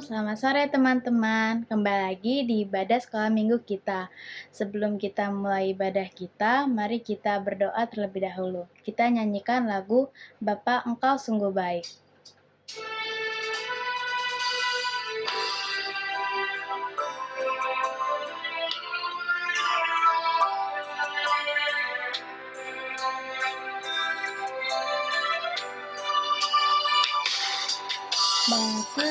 selamat sore teman-teman. Kembali lagi di ibadah sekolah minggu kita. Sebelum kita mulai ibadah kita, mari kita berdoa terlebih dahulu. Kita nyanyikan lagu Bapa Engkau Sungguh Baik. Bapa,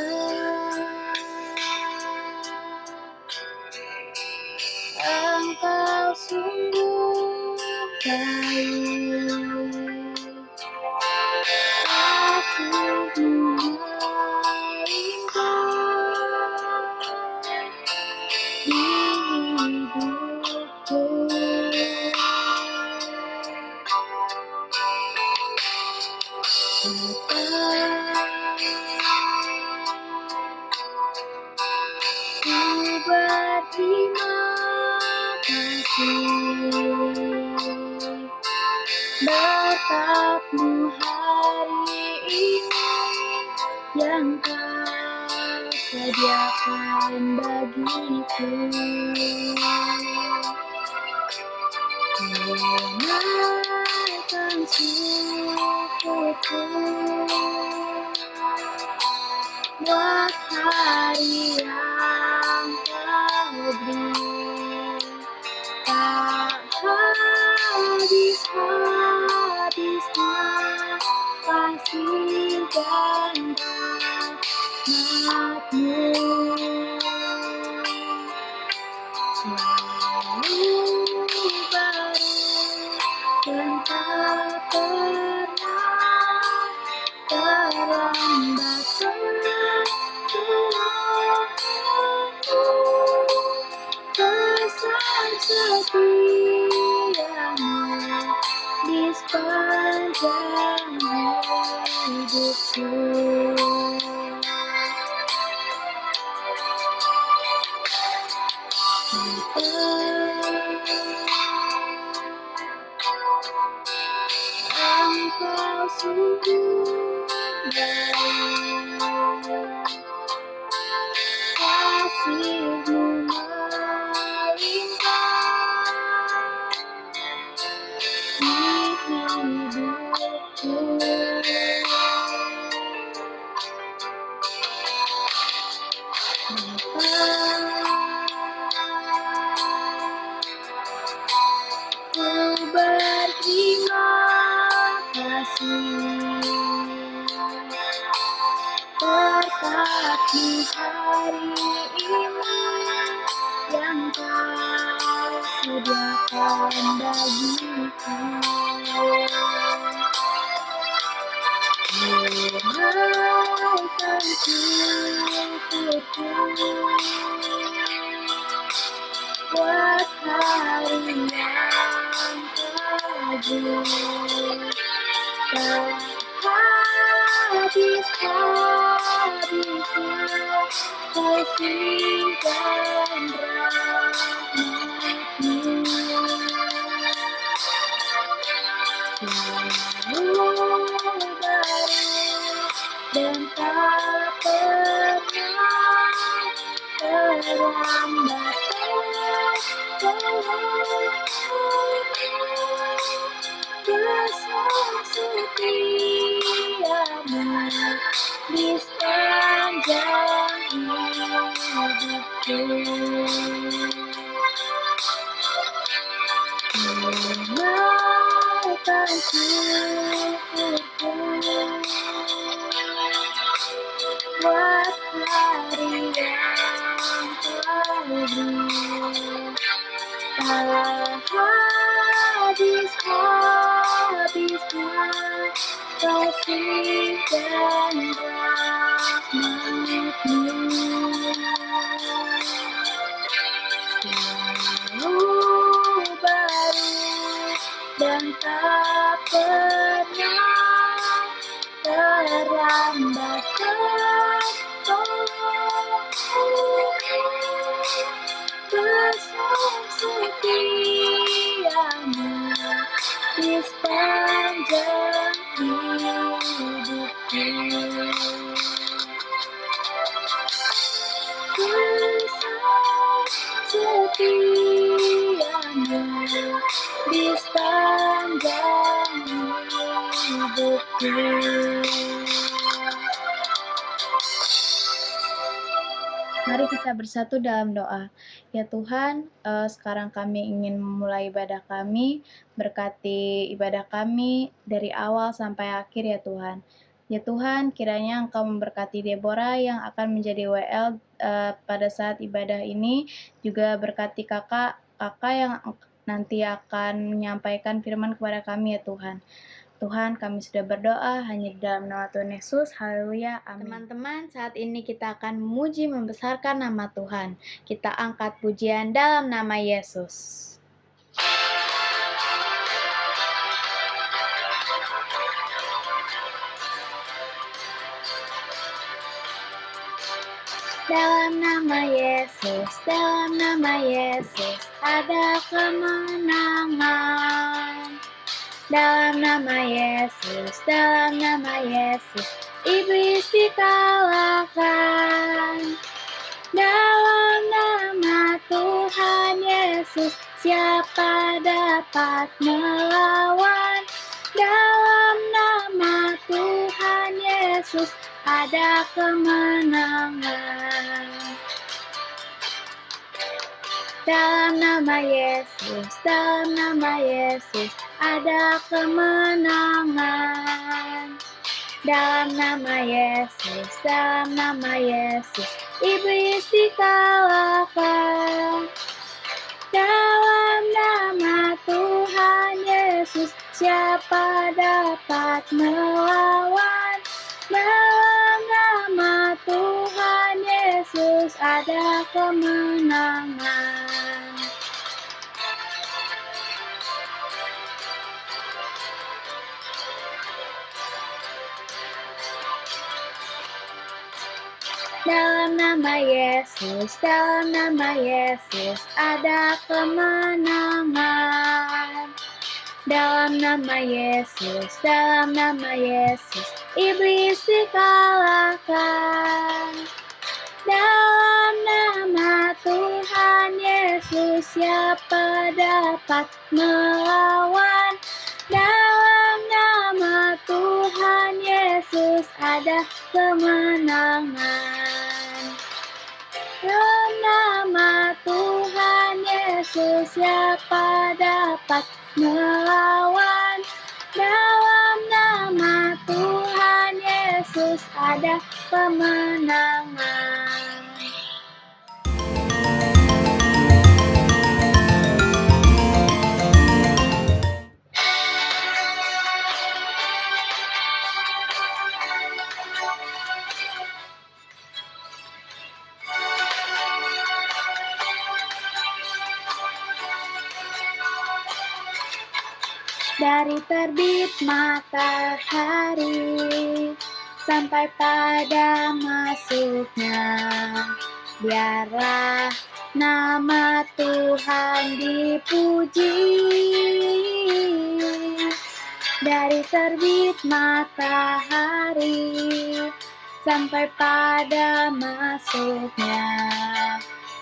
Engkau sungguh baik, kasih-Mu melimpah di hidupku. Ku berterima kasih berkat-Mu hari ini yang Kau sediakan bagiku. Menaikkan syukurku buat hari yang Kau beri, tak habis-habisnya kasih dan rahmat-Mu. Selalu baru dan tak pernah terlambat pertolongan-Mu. Kesan setia-Mu di sepanjang hidupku. Engkau sungguh baik, kasih-Mu melimpah di hidupku. Ku berterima kasih berkat-Mu hari ini yang Kau sediakan bagiku. Menaikkan syukurku buat hari yang Kau beri, tak habis-habisnya kasih dan rahmat-Mu. Selalu baru dan tak pernah terlambat pertolongan-Mu. Kesan setia-Mu di sepanjang hidupku. Menaikkan syukurku buat hari yang Kau beri, tak habis-habisnya kasih dan rahmat-Mu. Selalu baru dan tak pernah terlambat pertolongan-Mu. Kesan setia-Mu di sepanjang hidupku. hidupku. Mari kita bersatu dalam doa. Ya Tuhan, sekarang kami ingin memulai ibadah kami, berkati ibadah kami dari awal sampai akhir ya Tuhan. Ya Tuhan, kiranya Engkau memberkati Deborah yang akan menjadi WL pada saat ibadah ini, juga berkati kakak yang nanti akan menyampaikan firman kepada kami ya Tuhan. Tuhan, kami sudah berdoa hanya di dalam nama Tuhan Yesus. Haleluya. Amin. Teman-teman, saat ini kita akan memuji membesarkan nama Tuhan. Kita angkat pujian dalam nama Yesus. Dalam nama Yesus, ada kemenangan. Dalam nama Yesus, iblis dikalahkan. Dalam nama Tuhan Yesus, siapa dapat melawan? Dalam nama Tuhan Yesus, ada kemenangan. Dalam nama Yesus, ada kemenangan. Dalam nama Yesus, iblis dikalahkan. Dalam nama Tuhan Yesus, siapa dapat melawan? Dalam nama Tuhan Yesus, ada kemenangan. Dalam nama Yesus, ada kemenangan. Dalam nama Yesus, iblis dikalahkan. Dalam nama Tuhan Yesus, siapa dapat melawan? Dalam nama Tuhan Yesus, ada kemenangan. Dalam nama Tuhan Yesus, siapa dapat melawan? Dalam nama Tuhan Yesus, ada kemenangan. Dari terbit matahari sampai pada masuknya, biarlah nama Tuhan dipuji. Dari terbit matahari sampai pada masuknya,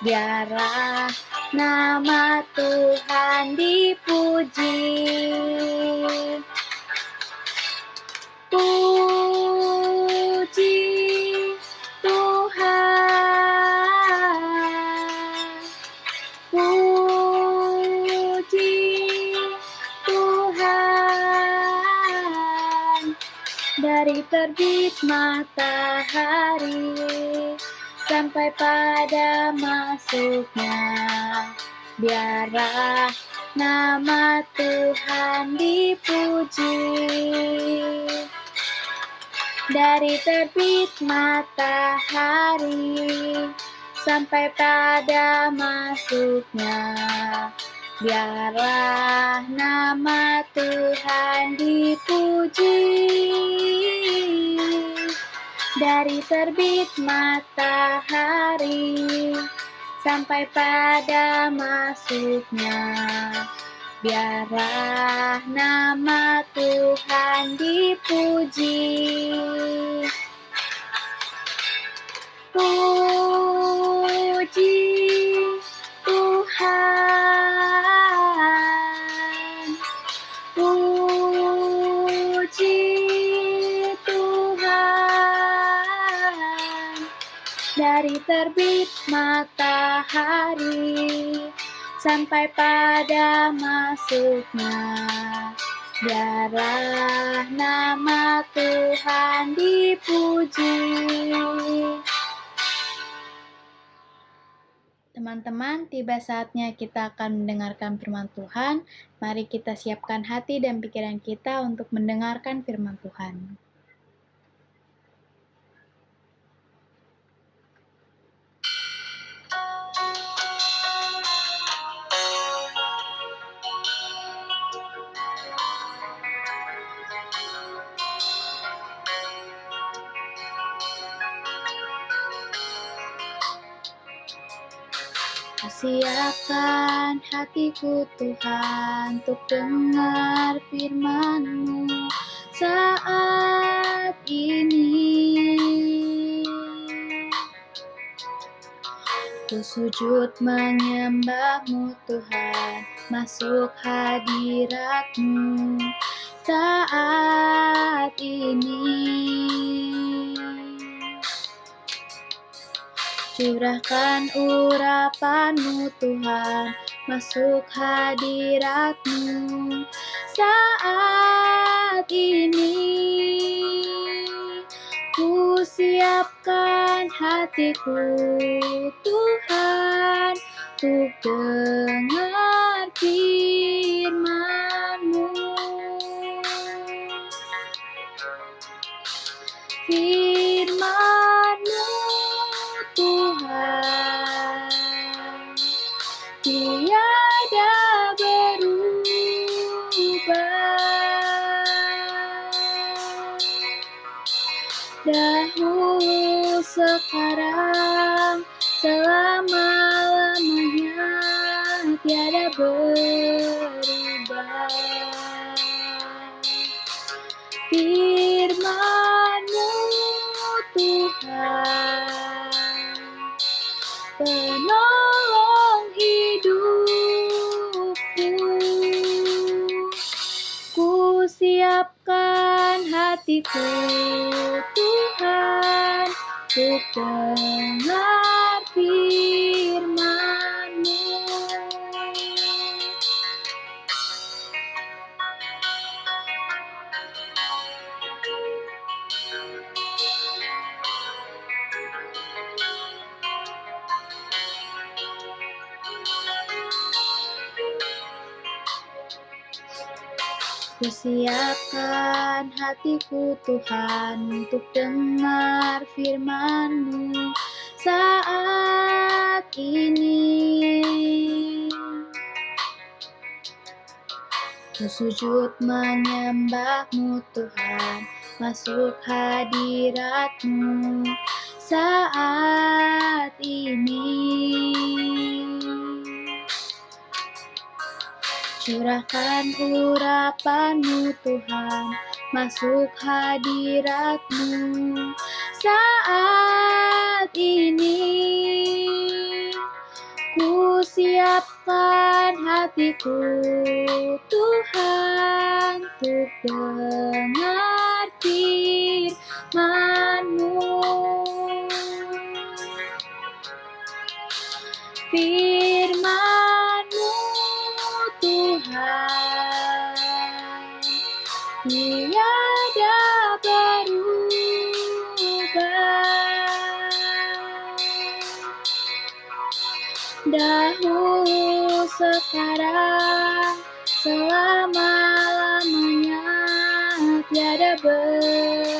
biarlah nama Tuhan dipuji. Puji Tuhan, puji Tuhan. Dari terbit matahari sampai pada masuknya, biarlah nama Tuhan dipuji. Dari terbit matahari sampai pada masuknya, biarlah nama Tuhan dipuji. Dari terbit matahari sampai pada masuknya, biarlah nama Tuhan dipuji. Puji Tuhan, puji dari terbit matahari sampai pada masuknya. Biarlah nama Tuhan dipuji. Teman-teman, tiba saatnya kita akan mendengarkan firman Tuhan. Mari kita siapkan hati dan pikiran kita untuk mendengarkan firman Tuhan. Siapkan hatiku Tuhan untuk dengar firman-Mu saat ini. Ku sujud menyembah-Mu Tuhan, masuk hadirat-Mu saat ini. Curahkan urapan-Mu Tuhan, masuk hadirat-Mu saat ini. Ku siapkan hatiku Tuhan, untuk dengar firman-Mu. Firman-Mu Tuhan, tiada berubah. Dahulu, sekarang, selama-lamanya tiada berubah. Firman-Mu Tuhan, penolong hidupku. Ku siapkan hatiku Tuhan, untuk dengar firman-Mu. Ku siapkan hatiku Tuhan, untuk dengar firman-Mu saat ini. Ku sujud menyembah-Mu Tuhan, masuk hadirat-Mu saat ini. Curahkan urapan-Mu Tuhan, masuk hadirat-Mu saat ini. Ku siapkan hatiku Tuhan, untuk dengar firman-Mu. Firman-Mu Tuhan, tiada berubah. Dahulu, sekarang, selama-lamanya tiada berubah.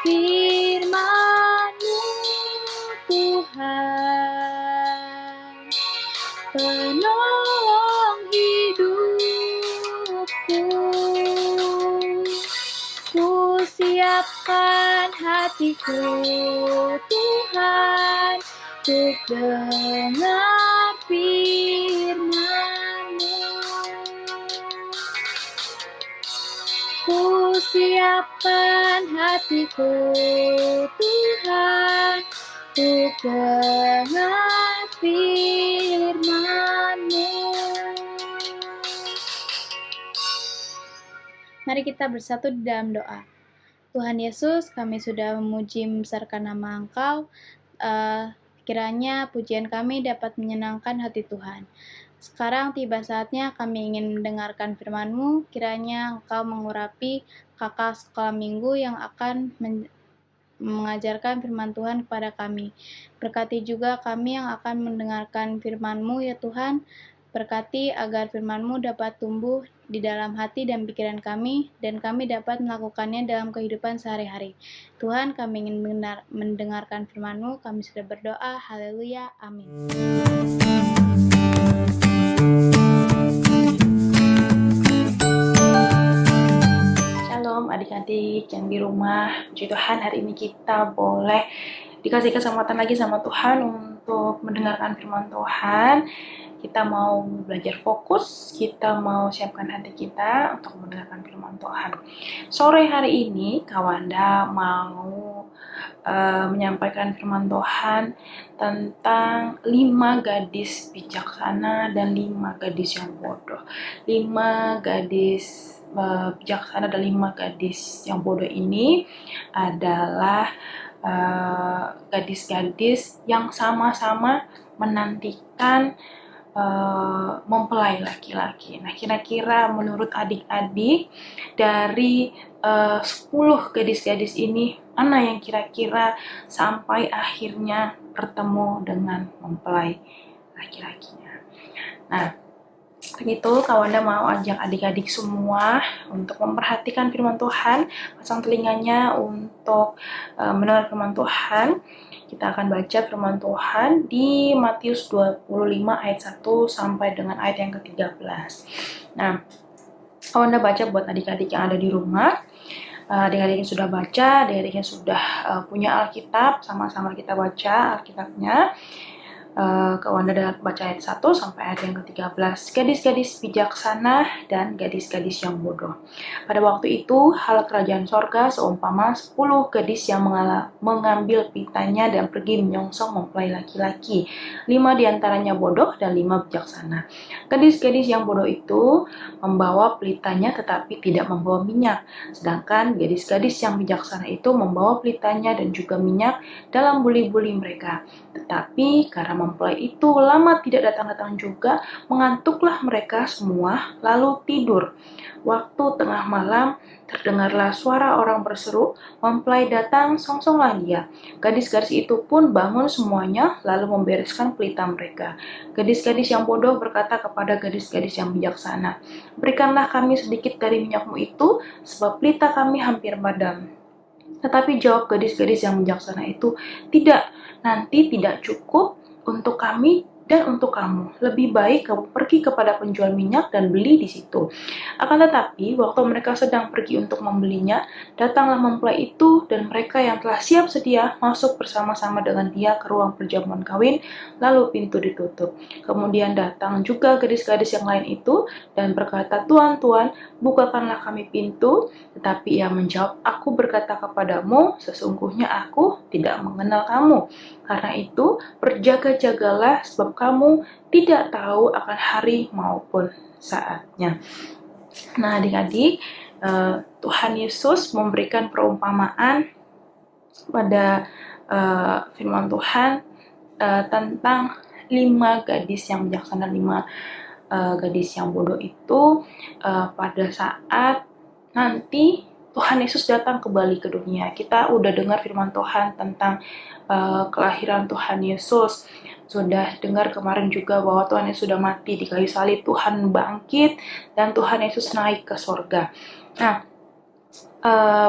Firman-Mu Tuhan, penolong hidupku. Ku siapkan hatiku Tuhan, untuk dengar firman-Mu. Ku siapkan hatiku Tuhan, untuk dengar firman-Mu. Mari kita bersatu di dalam doa. Tuhan Yesus, kami sudah memuji membesarkan nama Engkau. Kiranya pujian kami dapat menyenangkan hati Tuhan. Sekarang tiba saatnya kami ingin mendengarkan firman-Mu. Kiranya Engkau mengurapi kakak sekolah minggu yang akan mengajarkan firman Tuhan kepada kami. Berkati juga kami yang akan mendengarkan firman-Mu ya Tuhan. Berkati agar firman-Mu dapat tumbuh di dalam hati dan pikiran kami, dan kami dapat melakukannya dalam kehidupan sehari-hari. Tuhan, kami ingin mendengarkan firman-Mu. Kami sudah berdoa. Haleluya. Amin. Shalom adik-adik yang di rumah. Puji Tuhan, hari ini kita boleh dikasih kesempatan lagi sama Tuhan untuk mendengarkan firman Tuhan. Kita mau belajar fokus, kita mau siapkan hati kita untuk mendengarkan firman Tuhan. Sore hari ini Kawanda mau menyampaikan firman Tuhan tentang 5 gadis bijaksana dan 5 gadis yang bodoh. 5 gadis bijaksana dan 5 gadis yang bodoh ini adalah gadis-gadis yang sama-sama menantikan mempelai laki-laki. Nah, kira-kira menurut adik-adik dari 10 gadis-gadis ini, mana yang kira-kira sampai akhirnya bertemu dengan mempelai laki-lakinya? Nah, begitu Kawanda mau ajak adik-adik semua untuk memperhatikan firman Tuhan, pasang telinganya untuk mendengar firman Tuhan. Kita akan baca firman Tuhan di Matius 25 ayat 1 sampai dengan ayat yang ke-13. Nah, Kawanda baca buat adik-adik yang ada di rumah. Adik-adik yang sudah baca, adik-adik yang sudah punya Alkitab, sama-sama kita baca Alkitabnya. Kawanda baca ayat 1 sampai ayat yang ke-13. Gadis-gadis bijaksana dan gadis-gadis yang bodoh. Pada waktu itu, hal kerajaan sorga seumpama 10 gadis yang mengambil pitanya dan pergi menyongsong mempelai laki-laki. 5 diantaranya bodoh dan 5 bijaksana. Gadis-gadis yang bodoh itu membawa pelitanya tetapi tidak membawa minyak. Sedangkan gadis-gadis yang bijaksana itu membawa pelitanya dan juga minyak dalam buli-buli mereka. Tetapi karena mempelai itu lama tidak datang-datang juga, mengantuklah mereka semua lalu tidur. Waktu tengah malam terdengarlah suara orang berseru, mempelai datang, songsonglah dia. Gadis-gadis itu pun bangun semuanya lalu membereskan pelita mereka. Gadis-gadis yang bodoh berkata kepada gadis-gadis yang bijaksana, "Berikanlah kami sedikit dari minyakmu itu, sebab pelita kami hampir padam." Tetapi jawab gadis-gadis yang bijaksana itu, "Tidak, nanti tidak cukup untuk kami dan untuk kamu. Lebih baik kamu pergi kepada penjual minyak dan beli di situ." Akan tetapi, waktu mereka sedang pergi untuk membelinya, datanglah mempelai itu dan mereka yang telah siap sedia masuk bersama-sama dengan dia ke ruang perjamuan kawin, lalu pintu ditutup. Kemudian datang juga gadis-gadis yang lain itu dan berkata, "Tuan, Tuan, bukakanlah kami pintu." Tetapi ia menjawab, "Aku berkata kepadamu, sesungguhnya aku tidak mengenal kamu. Karena itu, berjaga-jagalah sebab kamu tidak tahu akan hari maupun saatnya." Nah, adik-adik, Tuhan Yesus memberikan perumpamaan pada firman Tuhan tentang 5 gadis yang bijaksana, 5 gadis yang bodoh itu pada saat nanti Tuhan Yesus datang kembali ke dunia. Kita udah dengar firman Tuhan tentang kelahiran Tuhan Yesus. Sudah dengar kemarin juga bahwa Tuhan Yesus sudah mati di kayu salib, Tuhan bangkit, dan Tuhan Yesus naik ke surga. Nah,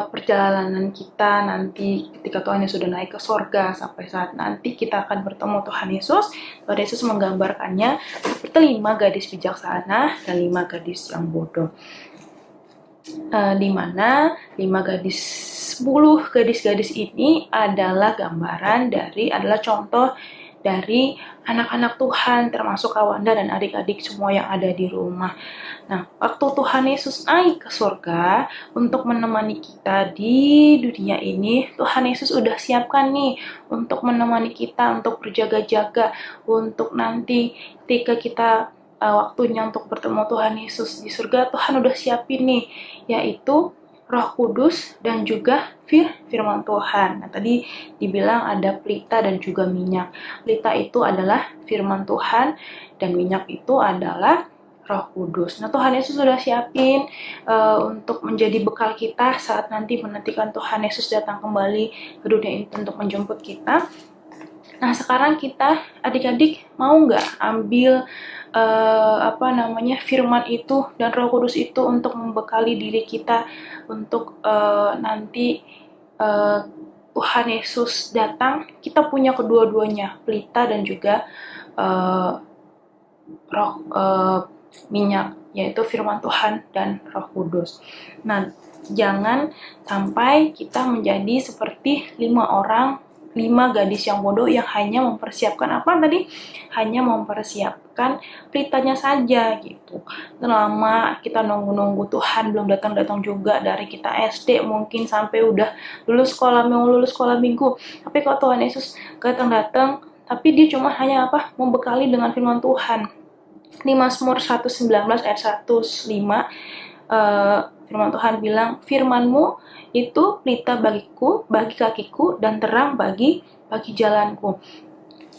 perjalanan kita nanti ketika Tuhan Yesus sudah naik ke surga, sampai saat nanti kita akan bertemu Tuhan Yesus. Tuhan Yesus menggambarkannya seperti 5 gadis bijaksana dan 5 gadis yang bodoh. Di mana 10 gadis-gadis ini adalah contoh dari anak-anak Tuhan, termasuk Kawanda dan adik-adik semua yang ada di rumah. Nah, waktu Tuhan Yesus naik ke surga untuk menemani kita di dunia ini, Tuhan Yesus udah siapkan nih untuk menemani kita, untuk berjaga-jaga, untuk nanti ketika kita waktunya untuk bertemu Tuhan Yesus di surga, Tuhan udah siapin nih, yaitu Roh Kudus, dan juga firman Tuhan. Nah, tadi dibilang ada pelita dan juga minyak. Pelita itu adalah firman Tuhan, dan minyak itu adalah Roh Kudus. Nah, Tuhan Yesus sudah siapin untuk menjadi bekal kita saat nanti menantikan Tuhan Yesus datang kembali ke dunia ini untuk menjemput kita. Nah, sekarang kita adik-adik mau nggak ambil firman itu dan Roh Kudus itu untuk membekali diri kita untuk nanti uh, Tuhan Yesus datang, kita punya kedua-duanya, pelita dan juga uh, roh minyak, yaitu firman Tuhan dan Roh Kudus. Nah, jangan sampai kita menjadi seperti 5 gadis yang bodoh yang hanya mempersiapkan apa tadi? Hanya mempersiapkan pelitanya saja gitu. Lama kita nunggu-nunggu Tuhan belum datang-datang juga, dari kita SD mungkin sampai udah lulus sekolah minggu. Tapi kalau Tuhan Yesus datang-datang, tapi dia cuma hanya membekali dengan firman Tuhan. Di Mazmur 119 ayat 105, firman Tuhan bilang, firman-Mu itu pelita bagiku, bagi kakiku, dan terang bagi jalanku.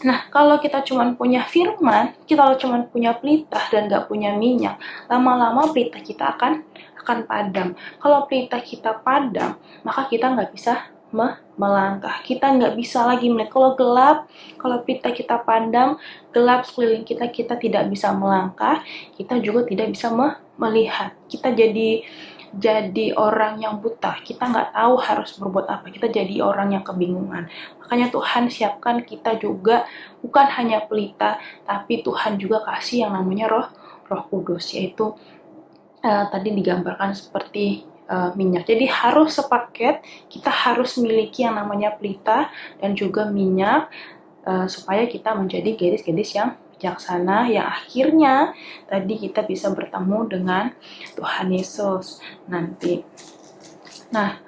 Nah, kalau kita cuma punya firman, kita cuma punya pelita dan nggak punya minyak, lama-lama pelita kita akan padam. Kalau pelita kita padam, maka kita nggak bisa melangkah. Kita nggak bisa lagi melihat. Kalau gelap, kalau pelita kita padam, gelap sekeliling kita, kita tidak bisa melangkah. Kita juga tidak bisa melihat. Kita jadi orang yang buta. Kita nggak tahu harus berbuat apa. Kita jadi orang yang kebingungan. Makanya Tuhan siapkan kita juga, bukan hanya pelita, tapi Tuhan juga kasih yang namanya Roh Kudus, yaitu tadi digambarkan seperti minyak. Jadi harus sepaket, kita harus miliki yang namanya pelita dan juga minyak, supaya kita menjadi gadis-gadis yang bijaksana, yang akhirnya tadi kita bisa bertemu dengan Tuhan Yesus nanti. Nah,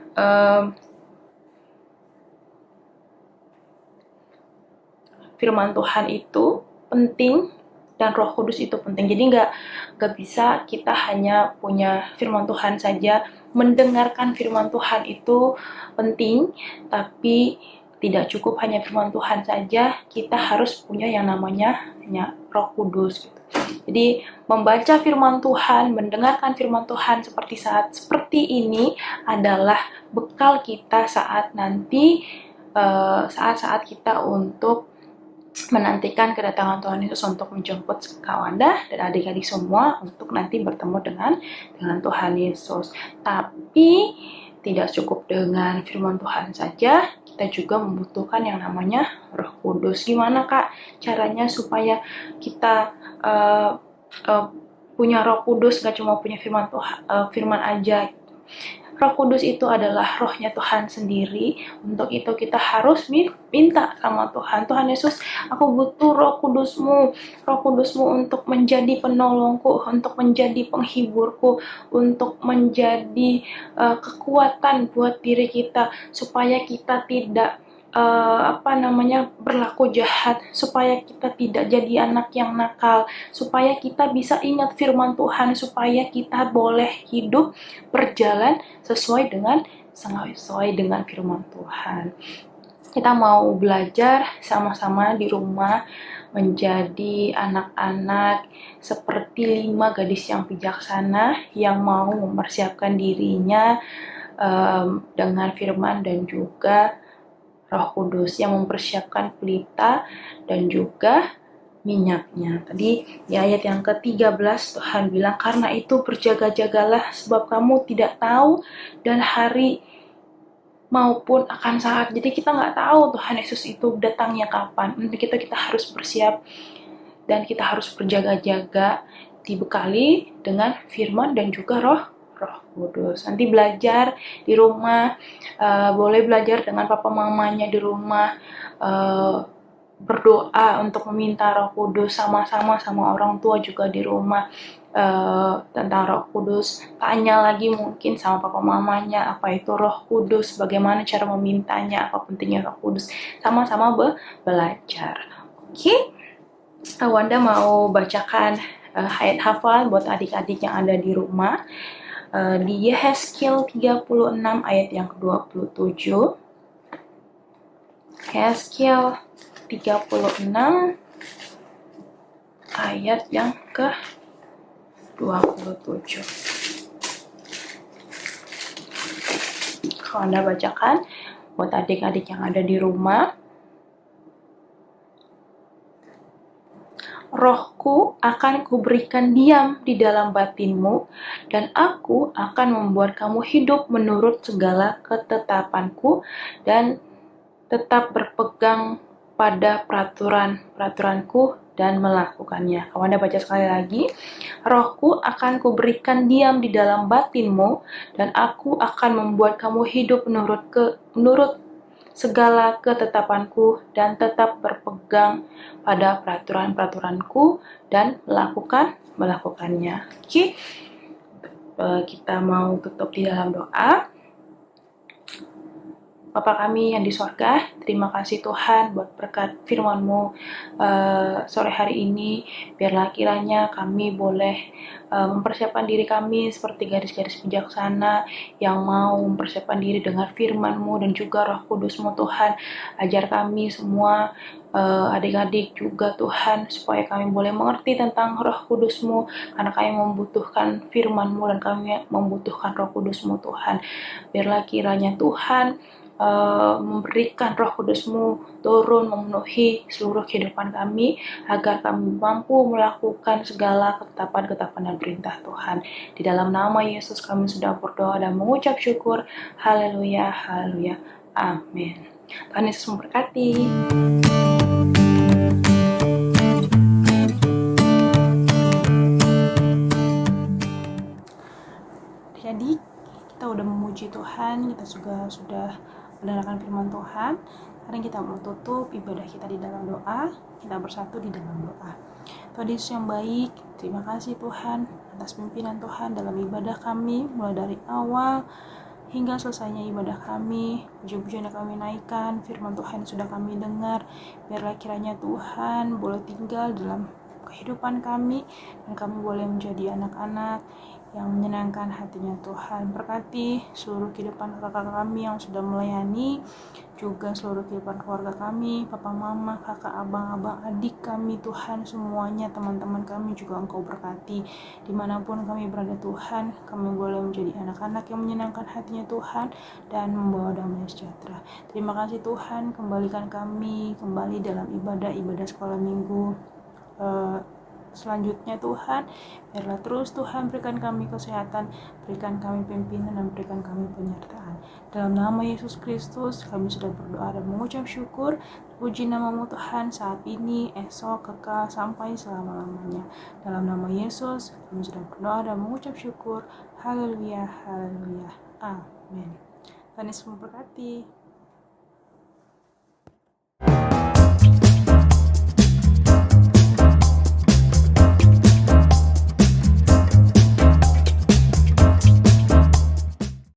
firman Tuhan itu penting dan Roh Kudus itu penting. Jadi nggak bisa kita hanya punya firman Tuhan saja. Mendengarkan firman Tuhan itu penting, tapi tidak cukup hanya firman Tuhan saja. Kita harus punya yang namanya Roh Kudus. Jadi membaca firman Tuhan, mendengarkan firman Tuhan seperti ini adalah bekal kita saat nanti, saat-saat kita untuk menantikan kedatangan Tuhan Yesus untuk menjemput Kawanda dan adik-adik semua untuk nanti bertemu dengan Tuhan Yesus. Tapi tidak cukup dengan firman Tuhan saja, kita juga membutuhkan yang namanya Roh Kudus. Gimana Kak caranya supaya kita punya Roh Kudus, gak cuma punya firman aja? Roh Kudus itu adalah rohnya Tuhan sendiri. Untuk itu kita harus minta sama Tuhan. Tuhan Yesus, aku butuh Roh Kudus-Mu untuk menjadi penolongku, untuk menjadi penghiburku, untuk menjadi kekuatan buat diri kita, supaya kita tidak berlaku jahat, supaya kita tidak jadi anak yang nakal, supaya kita bisa ingat firman Tuhan, supaya kita boleh hidup berjalan sesuai dengan firman Tuhan. Kita mau belajar sama-sama di rumah menjadi anak-anak seperti 5 gadis yang bijaksana yang mau mempersiapkan dirinya dengan firman dan juga Roh Kudus, yang mempersiapkan pelita dan juga minyaknya. Tadi di ayat yang ke-13 Tuhan bilang, karena itu berjaga-jagalah sebab kamu tidak tahu dan hari maupun akan saat. Jadi kita nggak tahu Tuhan Yesus itu datangnya kapan. Untuk kita harus bersiap dan kita harus berjaga-jaga, dibekali dengan firman dan juga Roh Kudus. Nanti belajar di rumah, boleh belajar dengan papa mamanya di rumah, berdoa untuk meminta Roh Kudus sama-sama sama orang tua juga di rumah, tentang Roh Kudus. Tanya lagi mungkin sama papa mamanya apa itu Roh Kudus, bagaimana cara memintanya, apa pentingnya Roh Kudus. Sama-sama belajar. Oke? Wanda mau bacakan ayat hafal buat adik-adik yang ada di rumah. di Yehezkiel 36 ayat yang ke-27. Yehezkiel 36 ayat yang ke-27. Kalau Anda bacakan buat adik-adik yang ada di rumah. Rohku akan kuberikan diam di dalam batinmu, dan aku akan membuat kamu hidup menurut segala ketetapanku, dan tetap berpegang pada peraturan-peraturanku dan melakukannya. Kalau Anda baca sekali lagi, rohku akan kuberikan diam di dalam batinmu, dan aku akan membuat kamu hidup menurut segala ketetapanku dan tetap berpegang pada peraturan-peraturanku dan melakukannya. Oke, kita mau tutup di dalam doa. Bapa kami yang di sorga, terima kasih Tuhan buat berkat firman-Mu sore hari ini. Biarlah kiranya kami boleh mempersiapkan diri kami seperti gadis-gadis bijaksana yang mau mempersiapkan diri dengan firman-Mu dan juga Roh Kudus-Mu Tuhan. Ajar kami semua adik-adik juga Tuhan, supaya kami boleh mengerti tentang Roh Kudus-Mu, karena kami membutuhkan firman-Mu dan kami membutuhkan Roh Kudus-Mu Tuhan. Biarlah kiranya Tuhan memberikan Roh Kudus-Mu turun memenuhi seluruh kehidupan kami, agar kami mampu melakukan segala ketetapan-ketetapan dan perintah Tuhan. Di dalam nama Yesus kami sudah berdoa dan mengucap syukur. Haleluya, haleluya, amin. Tuhan Yesus memberkati. Jadi kita udah memuji Tuhan, kita juga sudah mendengarkan firman Tuhan. Sekarang kita mau tutup ibadah kita di dalam doa. Kita bersatu di dalam doa. Tuhan Yesus yang baik, terima kasih Tuhan atas pimpinan Tuhan dalam ibadah kami, mulai dari awal hingga selesainya ibadah kami. Puji-pujian yang kami naikkan, firman Tuhan sudah kami dengar. Biarlah kiranya Tuhan boleh tinggal dalam kehidupan kami, dan kami boleh menjadi anak-anak yang menyenangkan hatinya Tuhan. Berkati seluruh kehidupan kakak kami yang sudah melayani, juga seluruh kehidupan keluarga kami, papa mama, kakak, abang, adik kami Tuhan, semuanya teman-teman kami juga Engkau berkati. Dimanapun kami berada Tuhan, kami boleh menjadi anak-anak yang menyenangkan hatinya Tuhan dan membawa damai sejahtera. Terima kasih Tuhan, kembalikan kami kembali dalam ibadah sekolah minggu selanjutnya Tuhan. Biarlah terus Tuhan berikan kami kesehatan, berikan kami pimpinan, dan berikan kami penyertaan. Dalam nama Yesus Kristus kami sudah berdoa dan mengucap syukur. Puji nama-Mu Tuhan saat ini, esok, kekal, sampai selama-lamanya. Dalam nama Yesus kami sudah berdoa dan mengucap syukur. Haleluya, haleluya, amin. Tuhan Yesus memberkati.